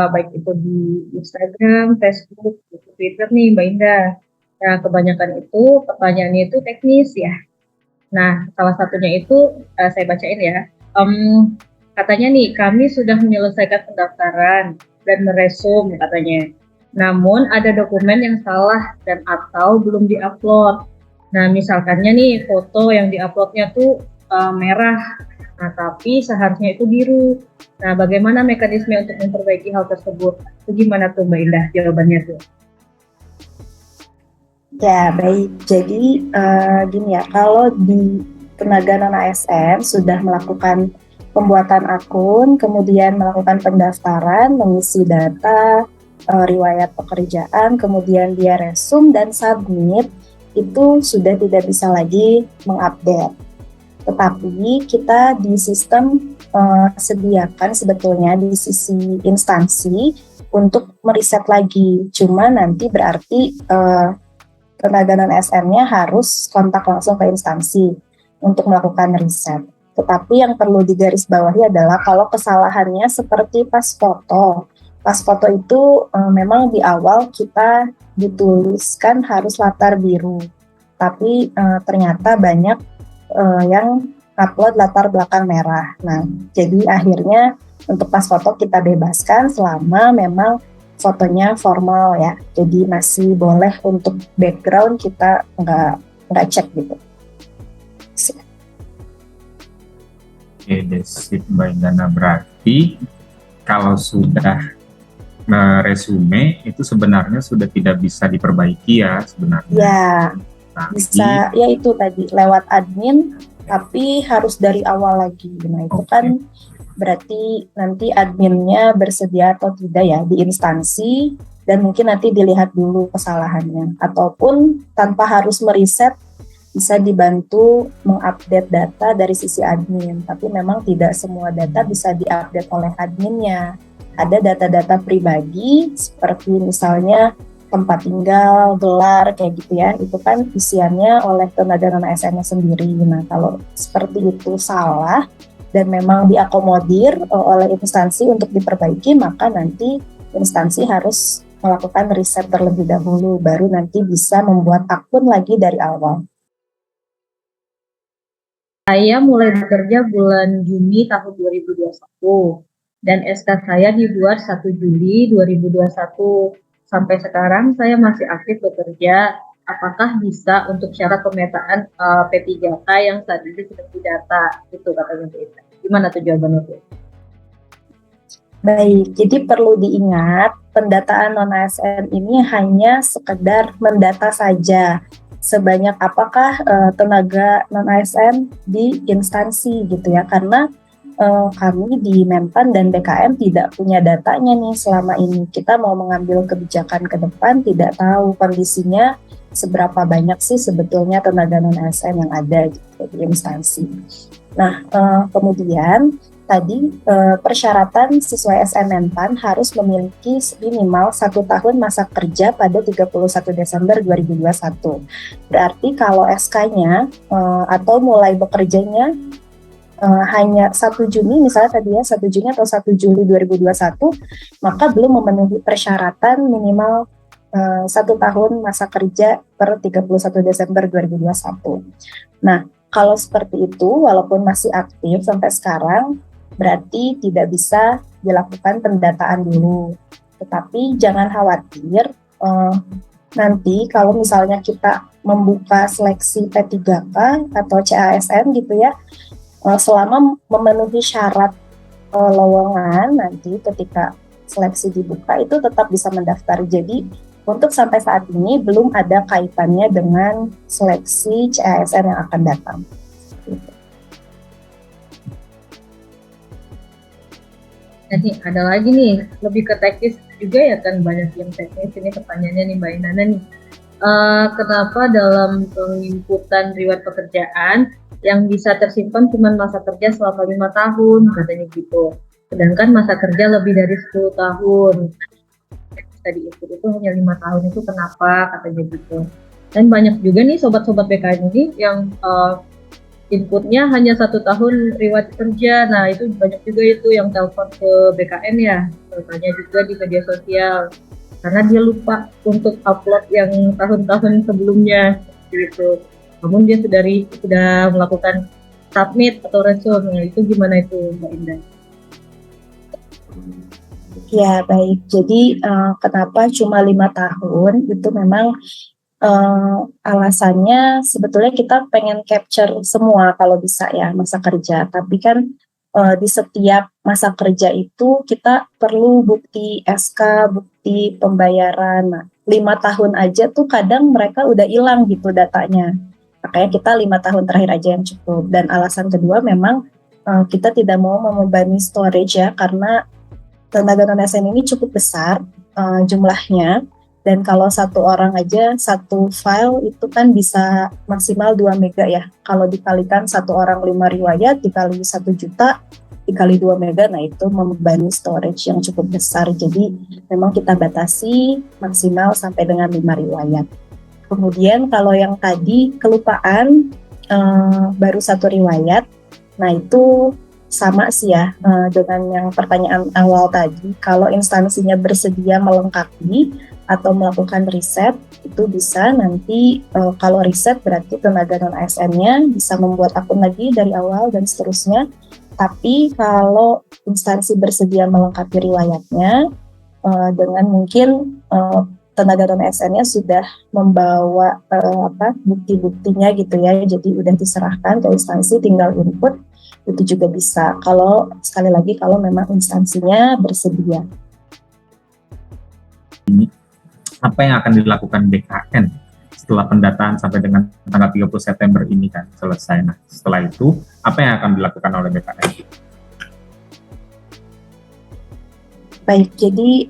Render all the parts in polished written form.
baik itu di Instagram, Facebook, Twitter nih Mbak Indah. Nah, kebanyakan itu pertanyaannya itu teknis ya. Nah, salah satunya itu saya bacain ya. Katanya nih, kami sudah menyelesaikan pendaftaran dan meresum katanya. Namun ada dokumen yang salah dan atau belum diupload. Nah, misalkannya nih foto yang diuploadnya tuh merah, nah tapi seharusnya itu biru. Nah, bagaimana mekanisme untuk memperbaiki hal tersebut? Itu gimana tuh Mbak Indah jawabannya tuh? Ya, baik. Jadi gini ya, kalau di tenaga non ASN sudah melakukan pembuatan akun, kemudian melakukan pendaftaran, mengisi data, riwayat pekerjaan, kemudian dia resum dan submit, itu sudah tidak bisa lagi mengupdate. Tetapi kita di sistem sediakan sebetulnya di sisi instansi untuk meriset lagi. Cuma nanti berarti tenaga non-ASN-nya harus kontak langsung ke instansi untuk melakukan riset. Tetapi yang perlu digarisbawahi adalah kalau kesalahannya seperti pas foto. Pas foto itu memang di awal kita dituliskan harus latar biru. Tapi ternyata banyak yang upload latar belakang merah. Nah, jadi akhirnya untuk pas foto kita bebaskan selama memang fotonya formal ya. Jadi masih boleh untuk background kita nggak cek gitu. Oke, sip Mbak Indana. Berarti kalau sudah resume itu sebenarnya sudah tidak bisa diperbaiki ya sebenarnya. Ya, bisa ya itu tadi lewat admin, tapi harus dari awal lagi. Nah itu kan berarti nanti adminnya bersedia atau tidak ya di instansi, dan mungkin nanti dilihat dulu kesalahannya. Ataupun tanpa harus meriset, bisa dibantu mengupdate data dari sisi admin. Tapi memang tidak semua data bisa diupdate oleh adminnya. Ada data-data pribadi seperti misalnya tempat tinggal, gelar, kayak gitu ya, itu kan isiannya oleh tenaga non-ASN-nya sendiri. Nah, kalau seperti itu salah dan memang diakomodir oleh instansi untuk diperbaiki, maka nanti instansi harus melakukan riset terlebih dahulu, baru nanti bisa membuat akun lagi dari awal. Saya mulai bekerja bulan Juni tahun 2021 dan SK saya dibuat 1 Juli 2021. Sampai sekarang saya masih aktif bekerja. Apakah bisa untuk syarat pemetaan P3K yang saat ini sudah didata? Itu katanya itu. Gimana tuh jawabannya tuh? Baik, jadi perlu diingat pendataan non-ASN ini hanya sekedar mendata saja. Sebanyak apakah tenaga non-ASN di instansi gitu ya, karena kami di Menpan dan BKN tidak punya datanya nih selama ini. Kita mau mengambil kebijakan ke depan, tidak tahu kondisinya seberapa banyak sih sebetulnya tenaga non-ASN yang ada gitu, di instansi. Nah, kemudian tadi persyaratan siswa SN Menpan harus memiliki minimal 1 tahun masa kerja pada 31 Desember 2021. Berarti kalau SK-nya atau mulai bekerjanya hanya 1 Juni misalnya tadi ya, 1 Juni atau 1 Juli 2021, maka belum memenuhi persyaratan minimal 1 tahun masa kerja per 31 Desember 2021. Nah, kalau seperti itu, walaupun masih aktif sampai sekarang, berarti tidak bisa dilakukan pendataan dulu. Tetapi jangan khawatir, nanti kalau misalnya kita membuka seleksi P3K atau CASN gitu ya, selama memenuhi syarat lowongan, nanti ketika seleksi dibuka itu tetap bisa mendaftar. Jadi untuk sampai saat ini belum ada kaitannya dengan seleksi CASN yang akan datang. Jadi ada lagi nih, lebih ke teknis juga ya kan, banyak yang teknis ini pertanyaannya nih Mbak Inana nih. Kenapa dalam penginputan riwayat pekerjaan yang bisa tersimpan cuma masa kerja selama 5 tahun katanya gitu, sedangkan masa kerja lebih dari 10 tahun yang bisa diinput itu hanya 5 tahun, itu kenapa katanya gitu. Dan banyak juga nih sobat-sobat BKN ini yang inputnya hanya 1 tahun riwayat kerja. Nah, itu banyak juga itu yang telepon ke BKN ya, tanya juga di media sosial, karena dia lupa untuk upload yang tahun-tahun sebelumnya, gitu. Namun dia sudah melakukan submit atau resume. Nah, itu gimana itu, Mbak Indah? Ya, baik. Jadi kenapa cuma 5 tahun? Itu memang alasannya sebetulnya kita pengen capture semua kalau bisa ya masa kerja. Tapi kan di setiap masa kerja itu kita perlu bukti SK, bukti pembayaran. Nah, 5 tahun aja tuh kadang mereka udah hilang gitu datanya. Makanya kita 5 tahun terakhir aja yang cukup. Dan alasan kedua memang kita tidak mau membebani storage ya, karena tenaga non ASN ini cukup besar jumlahnya, dan kalau satu orang aja satu file itu kan bisa maksimal 2 mega ya. Kalau dikalikan satu orang 5 riwayat dikali 1 juta dikali 2 mega, nah itu membebani storage yang cukup besar. Jadi memang kita batasi maksimal sampai dengan 5 riwayat. Kemudian kalau yang tadi kelupaan baru 1 riwayat, nah itu sama sih ya dengan yang pertanyaan awal tadi. Kalau instansinya bersedia melengkapi atau melakukan riset, itu bisa nanti kalau riset berarti tenaga non ASN-nya bisa membuat akun lagi dari awal dan seterusnya. Tapi kalau instansi bersedia melengkapi riwayatnya dengan mungkin tenaga non ASN-nya sudah membawa bukti-buktinya gitu ya, jadi udah diserahkan ke instansi, tinggal input, itu juga bisa. Kalau sekali lagi kalau memang instansinya bersedia. Ini apa yang akan dilakukan BKN setelah pendataan sampai dengan tanggal 30 September ini kan selesai. Nah, setelah itu apa yang akan dilakukan oleh BKN? Baik, jadi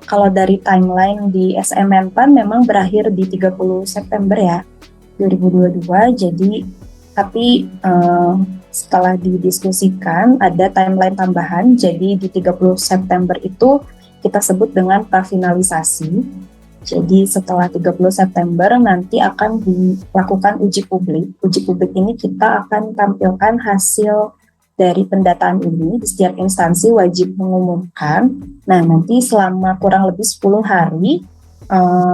kalau dari timeline di SMMPAN memang berakhir di 30 September ya 2022. Jadi tapi setelah didiskusikan ada timeline tambahan, jadi di 30 September itu kita sebut dengan prafinalisasi. Jadi setelah 30 September nanti akan dilakukan uji publik. Uji publik ini kita akan tampilkan hasil dari pendataan ini, di setiap instansi wajib mengumumkan. Nah, nanti selama kurang lebih 10 hari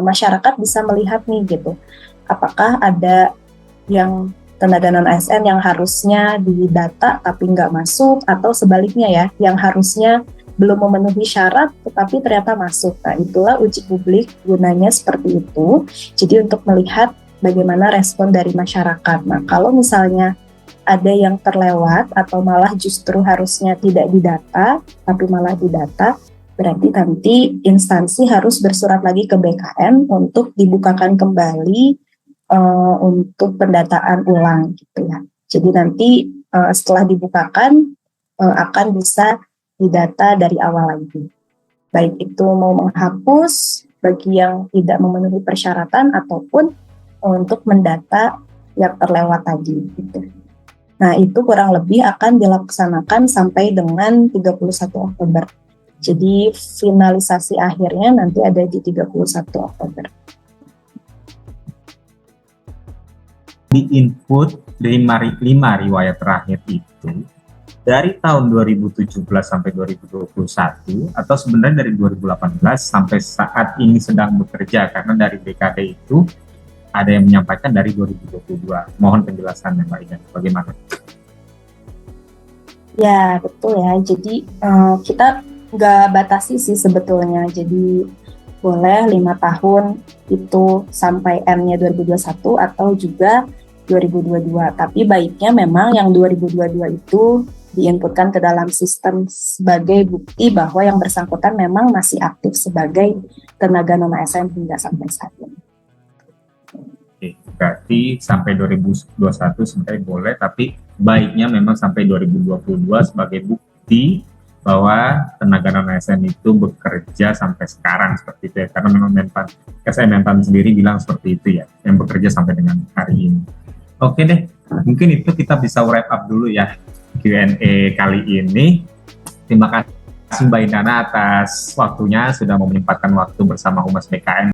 masyarakat bisa melihat nih gitu, apakah ada yang tenaga non ASN yang harusnya didata tapi nggak masuk, atau sebaliknya ya, yang harusnya belum memenuhi syarat tetapi ternyata masuk. Nah, itulah uji publik, gunanya seperti itu. Jadi untuk melihat bagaimana respon dari masyarakat. Nah, kalau misalnya ada yang terlewat atau malah justru harusnya tidak didata tapi malah didata, berarti nanti instansi harus bersurat lagi ke BKN untuk dibukakan kembali untuk pendataan ulang gitu ya. Jadi nanti setelah dibukakan akan bisa didata dari awal lagi. Baik itu mau menghapus bagi yang tidak memenuhi persyaratan ataupun untuk mendata yang terlewat tadi gitu. Nah, itu kurang lebih akan dilaksanakan sampai dengan 31 Oktober. Jadi finalisasi akhirnya nanti ada di 31 Oktober. Di input 5 riwayat terakhir itu dari tahun 2017 sampai 2021 atau sebenarnya dari 2018 sampai saat ini sedang bekerja, karena dari BKD itu ada yang menyampaikan dari 2022. Mohon penjelasannya Mbak Ida, bagaimana? Ya, betul ya. Jadi kita nggak batasi sih sebetulnya. Jadi boleh 5 tahun itu sampai M-nya 2021 atau juga 2022. Tapi baiknya memang yang 2022 itu diinputkan ke dalam sistem sebagai bukti bahwa yang bersangkutan memang masih aktif sebagai tenaga non ASN hingga sampai saat ini. Oke, berarti sampai 2021 sebenarnya boleh, tapi baiknya memang sampai 2022 sebagai bukti bahwa tenaga non ASN itu bekerja sampai sekarang, seperti itu ya, karena memang SMMPAN sendiri bilang seperti itu ya, yang bekerja sampai dengan hari ini. Oke deh, mungkin itu kita bisa wrap up dulu ya Q&A kali ini. Terima kasih Mbak Indana atas waktunya, sudah mau menyempatkan waktu bersama Humas BKN